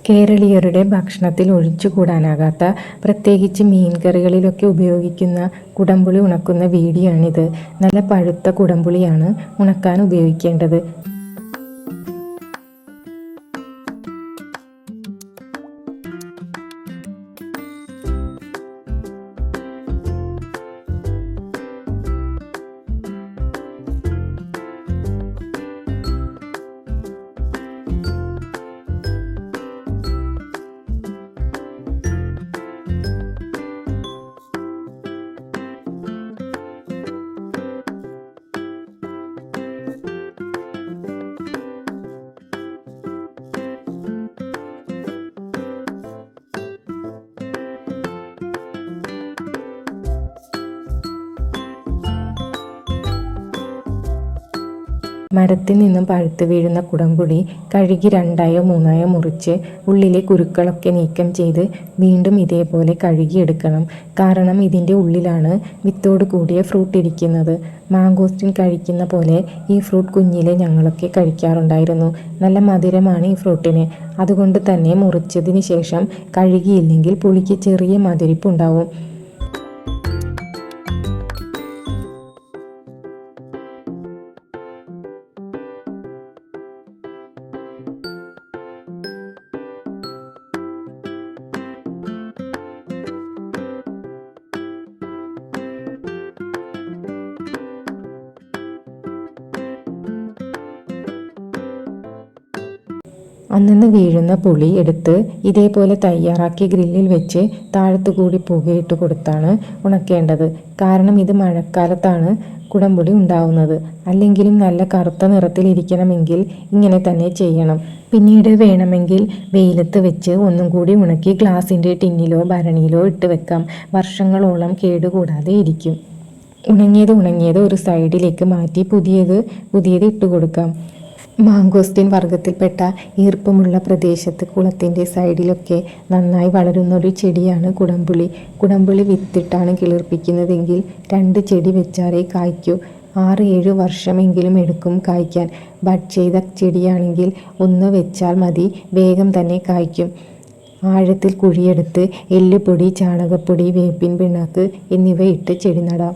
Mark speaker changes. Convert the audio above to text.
Speaker 1: കേരളീയരുടെ ഭക്ഷണത്തിൽ ഒഴിച്ചുകൂടാനാകാത്ത, പ്രത്യേകിച്ച് മീൻകറികളിലൊക്കെ ഉപയോഗിക്കുന്ന കുടംപുളി ഉണക്കുന്ന വീഡിയോയാണിത്. നല്ല പഴുത്ത കുടംപുളിയാണ് ഉണക്കാൻ ഉപയോഗിക്കേണ്ടത്. മരത്തിൽ നിന്നും പഴുത്ത് വീഴുന്ന കുടംപുളി കഴുകി രണ്ടായോ മൂന്നായോ മുറിച്ച് ഉള്ളിലെ കുരുക്കളൊക്കെ നീക്കം ചെയ്ത് വീണ്ടും ഇതേപോലെ കഴുകിയെടുക്കണം. കാരണം ഇതിൻ്റെ ഉള്ളിലാണ് വിത്തോട് കൂടിയ ഫ്രൂട്ട് ഇരിക്കുന്നത്. മാങ്കോസ്റ്റിൻ കഴിക്കുന്ന പോലെ ഈ ഫ്രൂട്ട് കുഞ്ഞിലെ ഞങ്ങളൊക്കെ കഴിക്കാറുണ്ടായിരുന്നു. നല്ല മധുരമാണ് ഈ ഫ്രൂട്ടിന്. അതുകൊണ്ട് തന്നെ മുറിച്ചതിന് ശേഷം കഴുകിയില്ലെങ്കിൽ പുളിക്ക് ചെറിയ മധുരിപ്പുണ്ടാവും. അന്നന്ന് വീഴുന്ന പുളി എടുത്ത് ഇതേപോലെ തയ്യാറാക്കി ഗ്രില്ലിൽ വെച്ച് താഴത്തുകൂടി പുകയിട്ട് കൊടുത്താണ് ഉണക്കേണ്ടത്. കാരണം ഇത് മഴക്കാലത്താണ് കുടംപുളി ഉണ്ടാവുന്നത്. അല്ലെങ്കിലും നല്ല കറുത്ത നിറത്തിലിരിക്കണമെങ്കിൽ ഇങ്ങനെ തന്നെ ചെയ്യണം. പിന്നീട് വേണമെങ്കിൽ വെയിലത്ത് വെച്ച് ഒന്നും കൂടി ഉണക്കി ഗ്ലാസിൻ്റെ ടിന്നിലോ ഭരണിയിലോ ഇട്ട് വെക്കാം. വർഷങ്ങളോളം കേടുകൂടാതെ ഇരിക്കും. ഉണങ്ങിയത് ഒരു സൈഡിലേക്ക് മാറ്റി പുതിയത് ഇട്ട് കൊടുക്കാം. മാങ്കോസ്റ്റിൻ വർഗത്തിൽപ്പെട്ട ഈർപ്പമുള്ള പ്രദേശത്ത് കുളത്തിൻ്റെ സൈഡിലൊക്കെ നന്നായി വളരുന്നൊരു ചെടിയാണ് കുടംപുളി. കുടംപുളി വിത്തിട്ടാണ് കിളിർപ്പിക്കുന്നതെങ്കിൽ 2 ചെടി വെച്ചാലേ കായ്ക്കൂ. 6-7 വർഷമെങ്കിലും എടുക്കും കായ്ക്കാൻ. ബഡ് ചെയ്ത ചെടിയാണെങ്കിൽ 1 വെച്ചാൽ മതി, വേഗം തന്നെ കായ്ക്കും. ആഴത്തിൽ കുഴിയെടുത്ത് എല്ലുപൊടി, ചാണകപ്പൊടി, വേപ്പിൻ പിണ്ണാക്ക് എന്നിവ ഇട്ട് ചെടി നടാം.